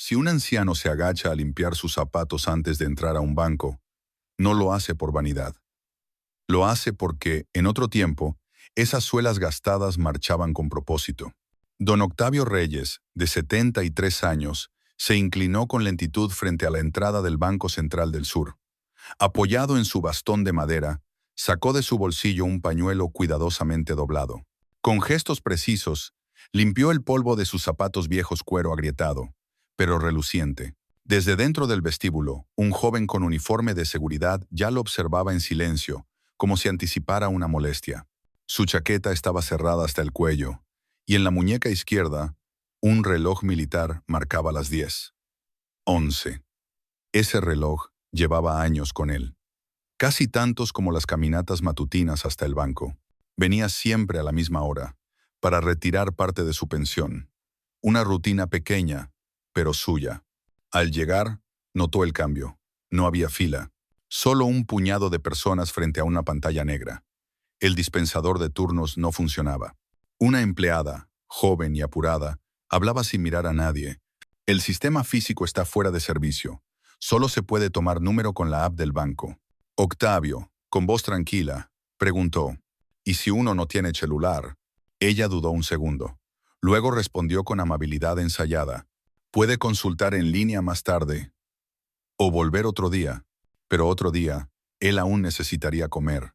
Si un anciano se agacha a limpiar sus zapatos antes de entrar a un banco, no lo hace por vanidad. Lo hace porque, en otro tiempo, esas suelas gastadas marchaban con propósito. Don Octavio Reyes, de 73 años, se inclinó con lentitud frente a la entrada del Banco Central del Sur. Apoyado en su bastón de madera, sacó de su bolsillo un pañuelo cuidadosamente doblado. Con gestos precisos, limpió el polvo de sus zapatos viejos cuero agrietado, pero reluciente. Desde dentro del vestíbulo, un joven con uniforme de seguridad ya lo observaba en silencio, como si anticipara una molestia. Su chaqueta estaba cerrada hasta el cuello, y en la muñeca izquierda, un reloj militar marcaba las 10:11. Ese reloj llevaba años con él, casi tantos como las caminatas matutinas hasta el banco. Venía siempre a la misma hora, para retirar parte de su pensión. Una rutina pequeña, pero suya. Al llegar, notó el cambio. No había fila. Solo un puñado de personas frente a una pantalla negra. El dispensador de turnos no funcionaba. Una empleada, joven y apurada, hablaba sin mirar a nadie. El sistema físico está fuera de servicio. Solo se puede tomar número con la app del banco. Octavio, con voz tranquila, preguntó, ¿y si uno no tiene celular? Ella dudó un segundo. Luego respondió con amabilidad ensayada. Puede consultar en línea más tarde. O volver otro día. Pero otro día, él aún necesitaría comer.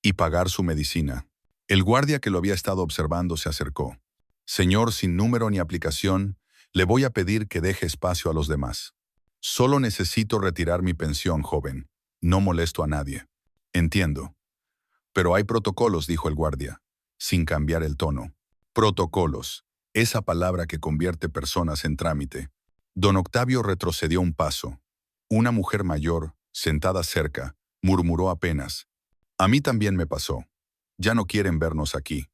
Y pagar su medicina. El guardia que lo había estado observando se acercó. Señor sin número ni aplicación, le voy a pedir que deje espacio a los demás. Solo necesito retirar mi pensión, joven. No molesto a nadie. Entiendo. Pero hay protocolos, dijo el guardia, sin cambiar el tono. Protocolos. Esa palabra que convierte personas en trámite. Don Octavio retrocedió un paso. Una mujer mayor, sentada cerca, murmuró apenas. A mí también me pasó. Ya no quieren vernos aquí.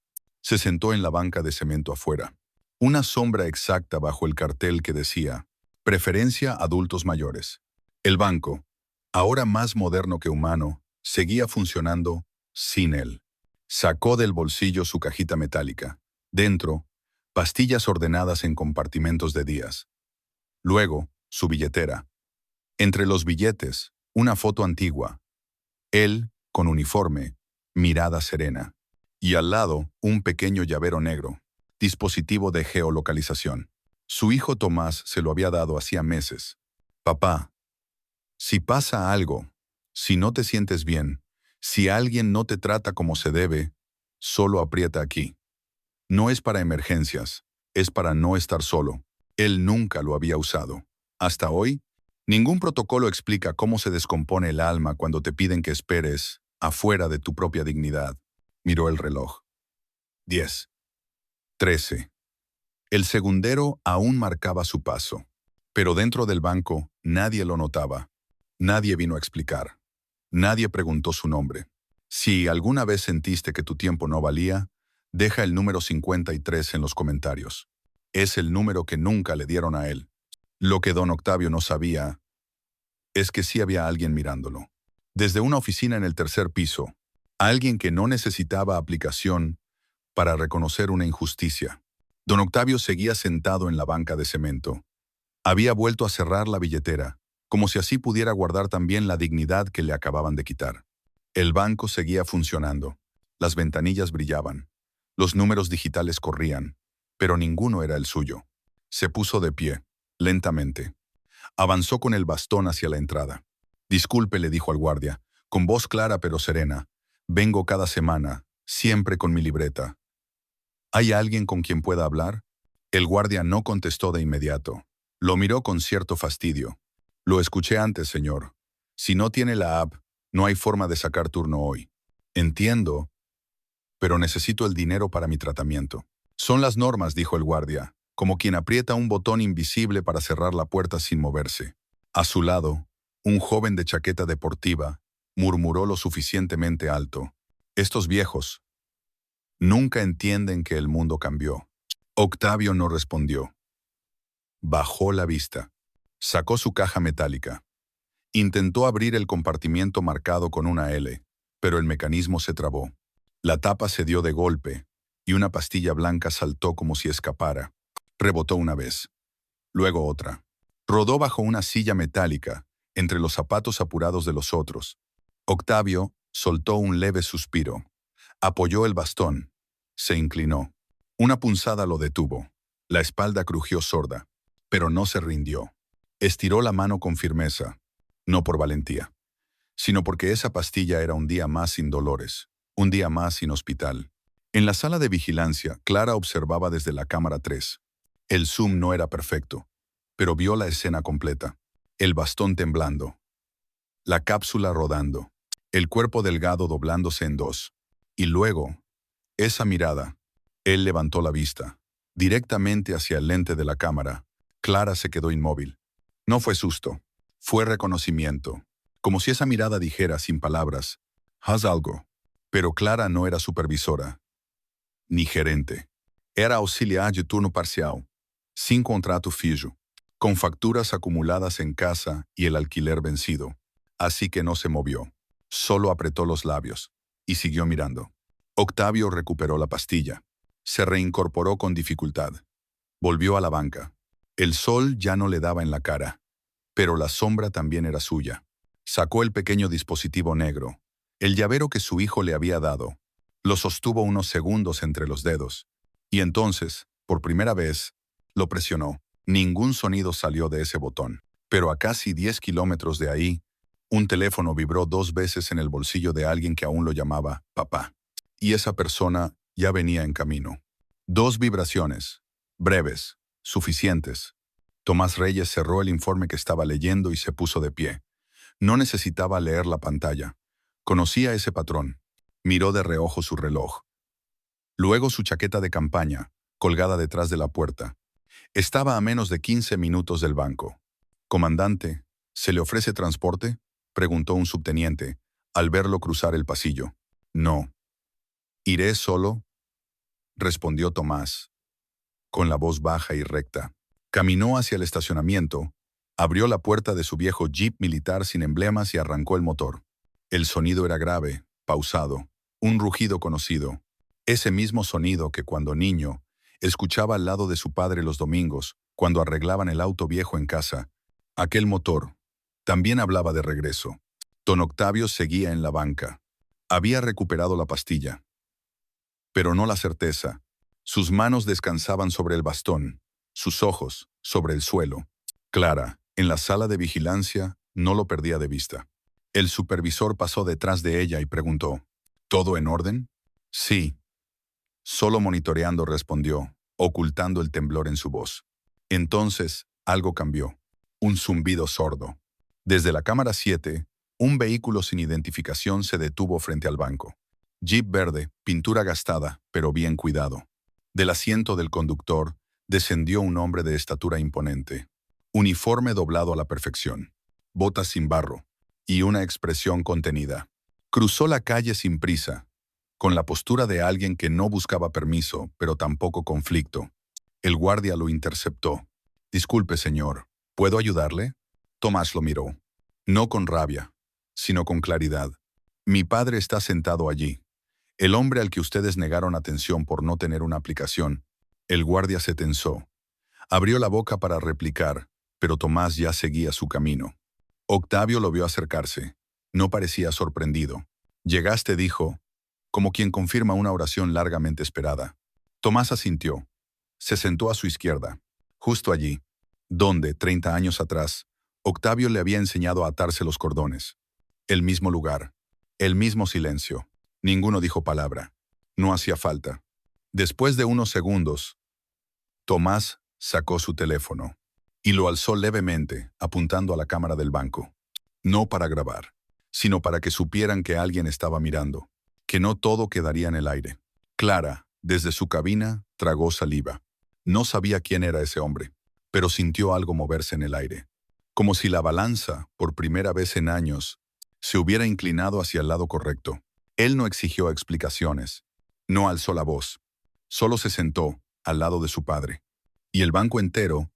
Se sentó en la banca de cemento afuera. Una sombra exacta bajo el cartel que decía, preferencia adultos mayores. El banco, ahora más moderno que humano, seguía funcionando sin él. Sacó del bolsillo su cajita metálica. Dentro, pastillas ordenadas en compartimentos de días. Luego, su billetera. Entre los billetes, una foto antigua. Él, con uniforme, mirada serena. Y al lado, un pequeño llavero negro, dispositivo de geolocalización. Su hijo Tomás se lo había dado hacía meses. Papá, si pasa algo, si no te sientes bien, si alguien no te trata como se debe, solo aprieta aquí. No es para emergencias, es para no estar solo. Él nunca lo había usado. Hasta hoy, ningún protocolo explica cómo se descompone el alma cuando te piden que esperes afuera de tu propia dignidad. Miró el reloj. 10:13. El segundero aún marcaba su paso. Pero dentro del banco, nadie lo notaba. Nadie vino a explicar. Nadie preguntó su nombre. Si alguna vez sentiste que tu tiempo no valía, deja el número 53 en los comentarios. Es el número que nunca le dieron a él. Lo que don Octavio no sabía es que sí había alguien mirándolo. Desde una oficina en el tercer piso, alguien que no necesitaba aplicación para reconocer una injusticia. Don Octavio seguía sentado en la banca de cemento. Había vuelto a cerrar la billetera, como si así pudiera guardar también la dignidad que le acababan de quitar. El banco seguía funcionando. Las ventanillas brillaban. Los números digitales corrían, pero ninguno era el suyo. Se puso de pie, lentamente. Avanzó con el bastón hacia la entrada. Disculpe, le dijo al guardia, con voz clara pero serena. Vengo cada semana, siempre con mi libreta. ¿Hay alguien con quien pueda hablar? El guardia no contestó de inmediato. Lo miró con cierto fastidio. Lo escuché antes, señor. Si no tiene la app, no hay forma de sacar turno hoy. Entiendo, pero necesito el dinero para mi tratamiento. Son las normas, dijo el guardia, como quien aprieta un botón invisible para cerrar la puerta sin moverse. A su lado, un joven de chaqueta deportiva murmuró lo suficientemente alto. Estos viejos nunca entienden que el mundo cambió. Octavio no respondió. Bajó la vista. Sacó su caja metálica. Intentó abrir el compartimiento marcado con una L, pero el mecanismo se trabó. La tapa se dio de golpe, y una pastilla blanca saltó como si escapara. Rebotó una vez. luego otra. Rodó bajo una silla metálica, entre los zapatos apurados de los otros. Octavio soltó un leve suspiro. Apoyó el bastón. Se inclinó. Una punzada lo detuvo. La espalda crujió sorda, pero no se rindió. Estiró la mano con firmeza, no por valentía, sino porque esa pastilla era un día más sin dolores, un día más sin hospital. En la sala de vigilancia, Clara observaba desde la cámara 3. El zoom no era perfecto, pero vio la escena completa. El bastón temblando, la cápsula rodando, el cuerpo delgado doblándose en dos. Y luego, esa mirada. Él levantó la vista, directamente hacia el lente de la cámara. Clara se quedó inmóvil. No fue susto, fue reconocimiento, como si esa mirada dijera sin palabras, haz algo. Pero Clara no era supervisora, ni gerente. Era auxiliar de turno parcial, sin contrato fijo, con facturas acumuladas en casa y el alquiler vencido. Así que no se movió, solo apretó los labios y siguió mirando. Octavio recuperó la pastilla. Se reincorporó con dificultad. Volvió a la banca. El sol ya no le daba en la cara, pero la sombra también era suya. Sacó el pequeño dispositivo negro, el llavero que su hijo le había dado. Lo sostuvo unos segundos entre los dedos. Y entonces, por primera vez, lo presionó. Ningún sonido salió de ese botón. Pero a casi 10 kilómetros de ahí, un teléfono vibró 2 veces en el bolsillo de alguien que aún lo llamaba papá. Y esa persona ya venía en camino. 2 vibraciones, breves, suficientes. Tomás Reyes cerró el informe que estaba leyendo y se puso de pie. No necesitaba leer la pantalla. Conocía ese patrón. Miró de reojo su reloj. Luego su chaqueta de campaña, colgada detrás de la puerta. Estaba a menos de 15 minutos del banco. «Comandante, ¿se le ofrece transporte?», preguntó un subteniente, al verlo cruzar el pasillo. «No». «¿Iré solo?», respondió Tomás, con la voz baja y recta. Caminó hacia el estacionamiento, abrió la puerta de su viejo jeep militar sin emblemas y arrancó el motor. El sonido era grave, pausado, un rugido conocido. Ese mismo sonido que cuando niño escuchaba al lado de su padre los domingos, cuando arreglaban el auto viejo en casa. Aquel motor también hablaba de regreso. Don Octavio seguía en la banca. Había recuperado la pastilla, pero no la certeza. Sus manos descansaban sobre el bastón, sus ojos sobre el suelo. Clara, en la sala de vigilancia, no lo perdía de vista. El supervisor pasó detrás de ella y preguntó, ¿todo en orden? Sí. Solo monitoreando, respondió, ocultando el temblor en su voz. Entonces, algo cambió. Un zumbido sordo. Desde la cámara 7, un vehículo sin identificación se detuvo frente al banco. Jeep verde, pintura gastada, pero bien cuidado. Del asiento del conductor descendió un hombre de estatura imponente. Uniforme doblado a la perfección, botas sin barro y una expresión contenida. Cruzó la calle sin prisa, con la postura de alguien que no buscaba permiso, pero tampoco conflicto. El guardia lo interceptó. «Disculpe, señor, ¿puedo ayudarle?». Tomás lo miró. No con rabia, sino con claridad. «Mi padre está sentado allí. El hombre al que ustedes negaron atención por no tener una aplicación». El guardia se tensó. Abrió la boca para replicar, pero Tomás ya seguía su camino. Octavio lo vio acercarse. No parecía sorprendido. «Llegaste», dijo, como quien confirma una oración largamente esperada. Tomás asintió. Se sentó a su izquierda, justo allí, donde, 30 años atrás, Octavio le había enseñado a atarse los cordones. El mismo lugar, el mismo silencio. Ninguno dijo palabra. No hacía falta. Después de unos segundos, Tomás sacó su teléfono y lo alzó levemente, apuntando a la cámara del banco. No para grabar, sino para que supieran que alguien estaba mirando, que no todo quedaría en el aire. Clara, desde su cabina, tragó saliva. No sabía quién era ese hombre, pero sintió algo moverse en el aire. Como si la balanza, por primera vez en años, se hubiera inclinado hacia el lado correcto. Él no exigió explicaciones, no alzó la voz. Solo se sentó al lado de su padre. Y el banco entero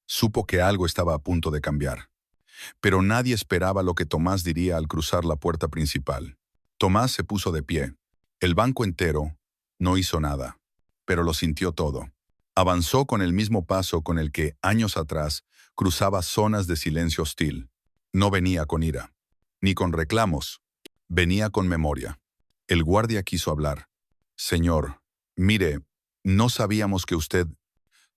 supo que algo estaba a punto de cambiar. Pero nadie esperaba lo que Tomás diría al cruzar la puerta principal. Tomás se puso de pie. El banco entero no hizo nada, pero lo sintió todo. Avanzó con el mismo paso con el que, años atrás, cruzaba zonas de silencio hostil. No venía con ira, ni con reclamos. Venía con memoria. El guardia quiso hablar. Señor, mire, no sabíamos que usted...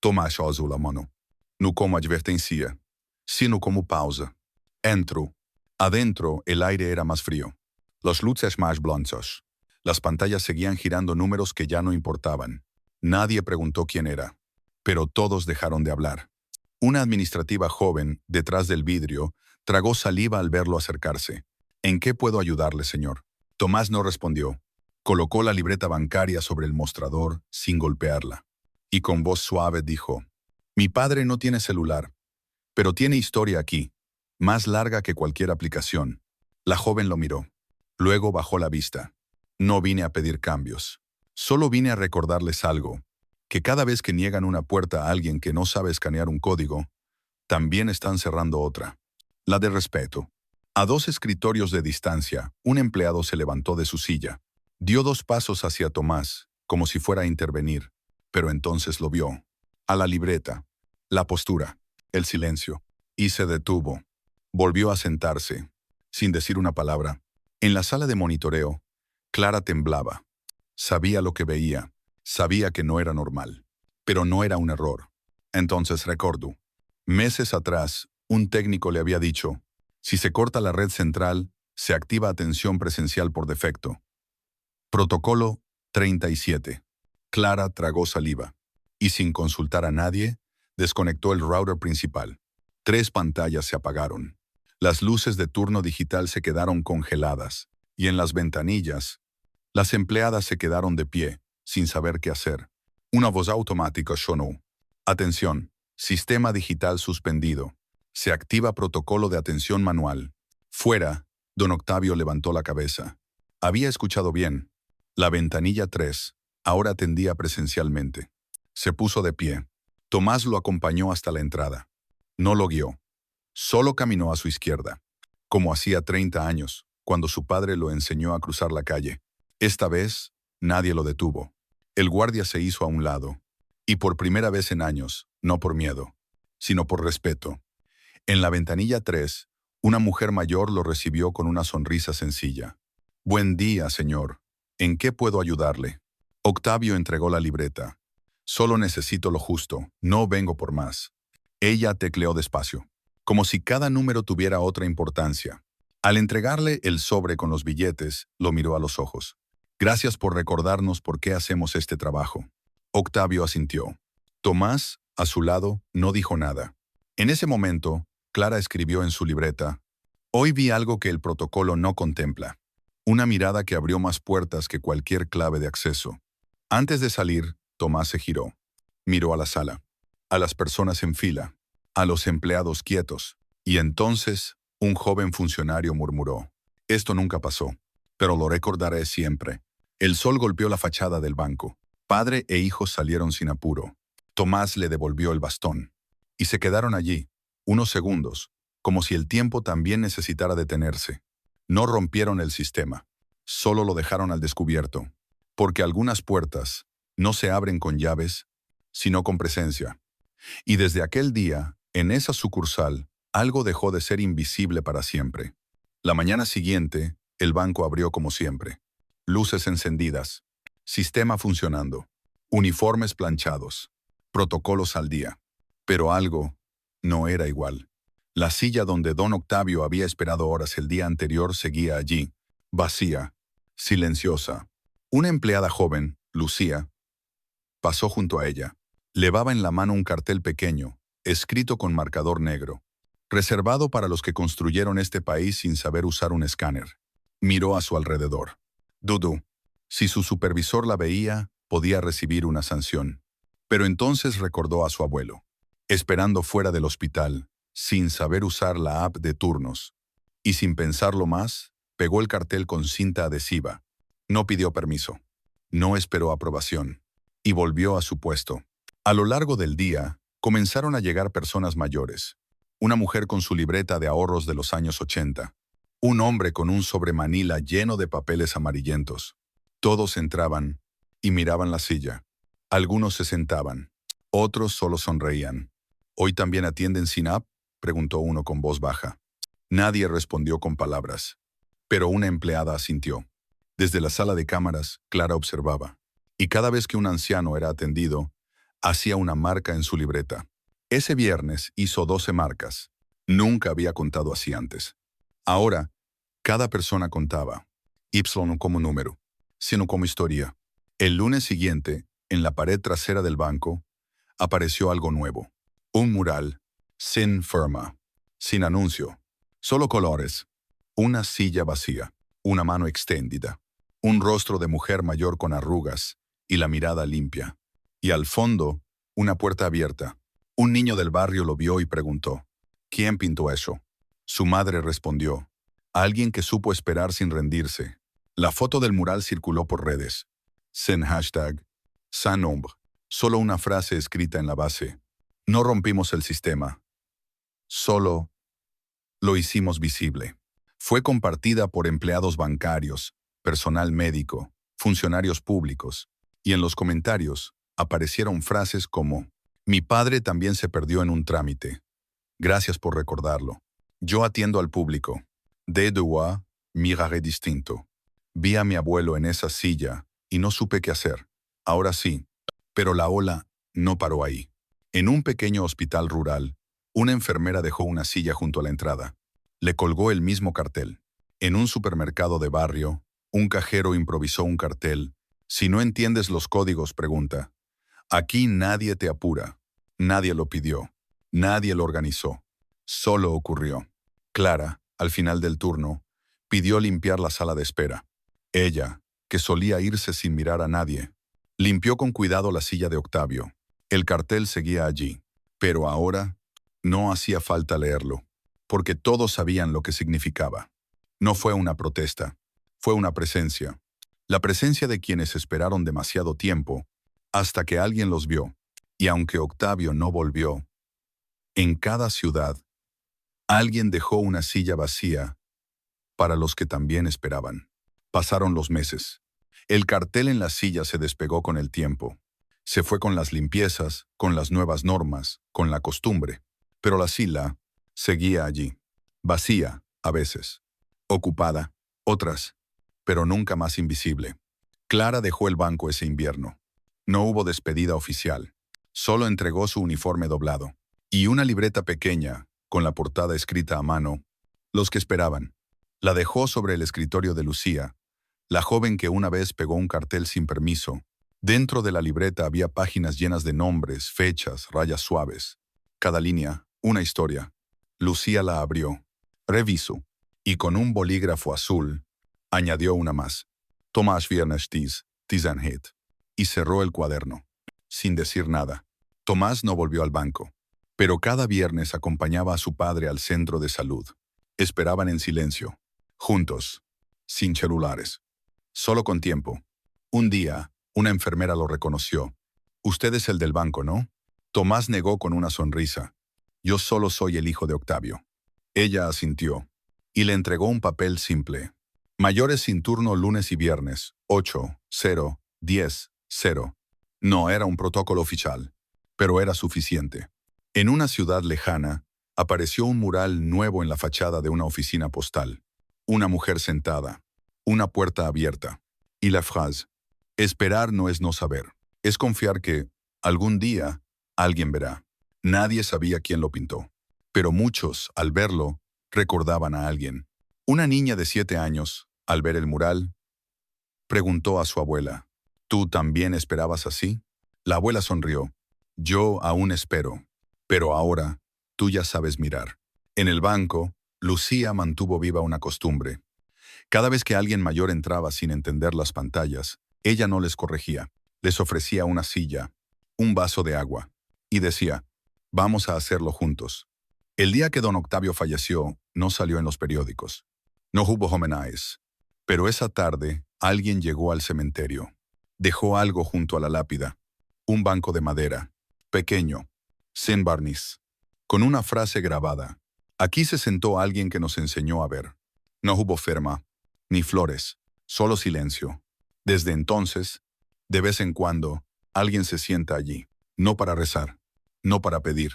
Toma a mano. No como advertencia, sino como pausa. Entro. Adentro, el aire era más frío. Los luces más blancos. Las pantallas seguían girando números que ya no importaban. Nadie preguntó quién era. Pero todos dejaron de hablar. Una administrativa joven, detrás del vidrio, tragó saliva al verlo acercarse. ¿En qué puedo ayudarle, señor? Tomás no respondió. Colocó la libreta bancaria sobre el mostrador sin golpearla. Y con voz suave dijo, «Mi padre no tiene celular, pero tiene historia aquí, más larga que cualquier aplicación». La joven lo miró. Luego bajó la vista. «No vine a pedir cambios. Solo vine a recordarles algo, que cada vez que niegan una puerta a alguien que no sabe escanear un código, también están cerrando otra. La de respeto». A 2 escritorios de distancia, un empleado se levantó de su silla. Dio 2 pasos hacia Tomás, como si fuera a intervenir, pero entonces lo vio. A la libreta, la postura, el silencio, y se detuvo. Volvió a sentarse, sin decir una palabra. En la sala de monitoreo, Clara temblaba. Sabía lo que veía, sabía que no era normal, pero no era un error. Entonces recordó. Meses atrás, un técnico le había dicho, si se corta la red central, se activa atención presencial por defecto. Protocolo 37. Clara tragó saliva y, sin consultar a nadie, desconectó el router principal. 3 pantallas se apagaron. Las luces de turno digital se quedaron congeladas y en las ventanillas, las empleadas se quedaron de pie, sin saber qué hacer. Una voz automática sonó. Atención, sistema digital suspendido. Se activa protocolo de atención manual. Fuera, don Octavio levantó la cabeza. Había escuchado bien. La ventanilla 3 ahora atendía presencialmente. Se puso de pie. Tomás lo acompañó hasta la entrada. No lo guió. Solo caminó a su izquierda, como hacía 30 años, cuando su padre lo enseñó a cruzar la calle. Esta vez, nadie lo detuvo. El guardia se hizo a un lado. Y por primera vez en años, no por miedo, sino por respeto. En la ventanilla 3, una mujer mayor lo recibió con una sonrisa sencilla. «Buen día, señor. ¿En qué puedo ayudarle?» Octavio entregó la libreta. «Solo necesito lo justo, no vengo por más». Ella tecleó despacio, como si cada número tuviera otra importancia. Al entregarle el sobre con los billetes, lo miró a los ojos. «Gracias por recordarnos por qué hacemos este trabajo». Octavio asintió. Tomás, a su lado, no dijo nada. En ese momento, Clara escribió en su libreta, «Hoy vi algo que el protocolo no contempla. Una mirada que abrió más puertas que cualquier clave de acceso». Antes de salir, Tomás se giró. Miró a la sala, a las personas en fila, a los empleados quietos, y entonces un joven funcionario murmuró, «Esto nunca pasó, pero lo recordaré siempre». El sol golpeó la fachada del banco. Padre e hijo salieron sin apuro. Tomás le devolvió el bastón. Y se quedaron allí, unos segundos, como si el tiempo también necesitara detenerse. No rompieron el sistema, solo lo dejaron al descubierto. Porque algunas puertas no se abren con llaves, sino con presencia. Y desde aquel día, en esa sucursal, algo dejó de ser invisible para siempre. La mañana siguiente, el banco abrió como siempre. Luces encendidas, sistema funcionando, uniformes planchados, protocolos al día. Pero algo no era igual. La silla donde don Octavio había esperado horas el día anterior seguía allí, vacía, silenciosa. Una empleada joven, Lucía, pasó junto a ella. Llevaba en la mano un cartel pequeño, escrito con marcador negro, reservado para los que construyeron este país sin saber usar un escáner. Miró a su alrededor. Dudó. Si su supervisor la veía, podía recibir una sanción. Pero entonces recordó a su abuelo, esperando fuera del hospital, sin saber usar la app de turnos. Y sin pensarlo más, pegó el cartel con cinta adhesiva. No pidió permiso. No esperó aprobación. Y volvió a su puesto. A lo largo del día, comenzaron a llegar personas mayores. Una mujer con su libreta de ahorros de los años 80. Un hombre con un sobremanila lleno de papeles amarillentos. Todos entraban y miraban la silla. Algunos se sentaban. Otros solo sonreían. ¿Hoy también atienden SINAP? Preguntó uno con voz baja. Nadie respondió con palabras, pero una empleada asintió. Desde la sala de cámaras, Clara observaba, y cada vez que un anciano era atendido, hacía una marca en su libreta. Ese viernes hizo 12 marcas. Nunca había contado así antes. Ahora, cada persona contaba, Y no como número, sino como historia. El lunes siguiente, en la pared trasera del banco, apareció algo nuevo. Un mural, sin firma, sin anuncio, solo colores. Una silla vacía, una mano extendida, un rostro de mujer mayor con arrugas y la mirada limpia. Y al fondo, una puerta abierta. Un niño del barrio lo vio y preguntó, ¿quién pintó eso? Su madre respondió, alguien que supo esperar sin rendirse. La foto del mural circuló por redes. Sin hashtag, sans nombre, solo una frase escrita en la base. No rompimos el sistema. Solo lo hicimos visible. Fue compartida por empleados bancarios, personal médico, funcionarios públicos, y en los comentarios aparecieron frases como, mi padre también se perdió en un trámite. Gracias por recordarlo. Yo atiendo al público. De devoir, miraré distinto. Vi a mi abuelo en esa silla y no supe qué hacer. Ahora sí. Pero la ola no paró ahí. En un pequeño hospital rural, una enfermera dejó una silla junto a la entrada. Le colgó el mismo cartel. En un supermercado de barrio, un cajero improvisó un cartel. Si no entiendes los códigos, pregunta. Aquí nadie te apura. Nadie lo pidió. Nadie lo organizó. Solo ocurrió. Clara, al final del turno, pidió limpiar la sala de espera. Ella, que solía irse sin mirar a nadie, limpió con cuidado la silla de Octavio. El cartel seguía allí, pero ahora no hacía falta leerlo, porque todos sabían lo que significaba. No fue una protesta, fue una presencia. La presencia de quienes esperaron demasiado tiempo, hasta que alguien los vio. Y aunque Octavio no volvió, en cada ciudad, alguien dejó una silla vacía para los que también esperaban. Pasaron los meses. El cartel en la silla se despegó con el tiempo. Se fue con las limpiezas, con las nuevas normas, con la costumbre. Pero la silla seguía allí. Vacía, a veces. Ocupada, otras. Pero nunca más invisible. Clara dejó el banco ese invierno. No hubo despedida oficial. Solo entregó su uniforme doblado. Y una libreta pequeña, con la portada escrita a mano. Los que esperaban. La dejó sobre el escritorio de Lucía, la joven que una vez pegó un cartel sin permiso. Dentro de la libreta había páginas llenas de nombres, fechas, rayas suaves. Cada línea, una historia. Lucía la abrió. Revisó. Y con un bolígrafo azul, añadió una más. Tomás Viernes Tisanhet. Y cerró el cuaderno. Sin decir nada. Tomás no volvió al banco. Pero cada viernes acompañaba a su padre al centro de salud. Esperaban en silencio. Juntos. Sin celulares. Solo con tiempo. Un día, una enfermera lo reconoció. Usted es el del banco, ¿no? Tomás negó con una sonrisa. Yo solo soy el hijo de Octavio. Ella asintió. Y le entregó un papel simple. Mayores sin turno lunes y viernes. 8, 0, 10, 0. No era un protocolo oficial, pero era suficiente. En una ciudad lejana, apareció un mural nuevo en la fachada de una oficina postal. Una mujer sentada. Una puerta abierta. Y la frase, esperar no es no saber. Es confiar que, algún día, alguien verá. Nadie sabía quién lo pintó. Pero muchos, al verlo, recordaban a alguien. Una niña de 7 años, al ver el mural, preguntó a su abuela, ¿tú también esperabas así? La abuela sonrió. Yo aún espero. Pero ahora, tú ya sabes mirar. En el banco, Lucía mantuvo viva una costumbre. Cada vez que alguien mayor entraba sin entender las pantallas, ella no les corregía. Les ofrecía una silla, un vaso de agua, y decía, vamos a hacerlo juntos. El día que don Octavio falleció, no salió en los periódicos. No hubo homenajes. Pero esa tarde, alguien llegó al cementerio. Dejó algo junto a la lápida. Un banco de madera, pequeño, sin barniz, con una frase grabada. Aquí se sentó alguien que nos enseñó a ver. No hubo firma, ni flores, solo silencio. Desde entonces, de vez en cuando, alguien se sienta allí. No para rezar, no para pedir,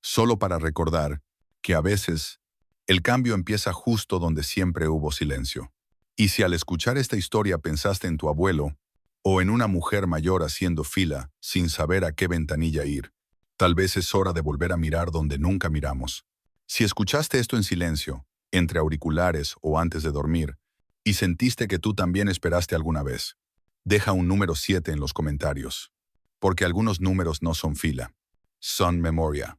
solo para recordar que a veces el cambio empieza justo donde siempre hubo silencio. Y si al escuchar esta historia pensaste en tu abuelo o en una mujer mayor haciendo fila sin saber a qué ventanilla ir, tal vez es hora de volver a mirar donde nunca miramos. Si escuchaste esto en silencio, entre auriculares o antes de dormir, y sentiste que tú también esperaste alguna vez, deja un número 7 en los comentarios, porque algunos números no son fila, son memoria.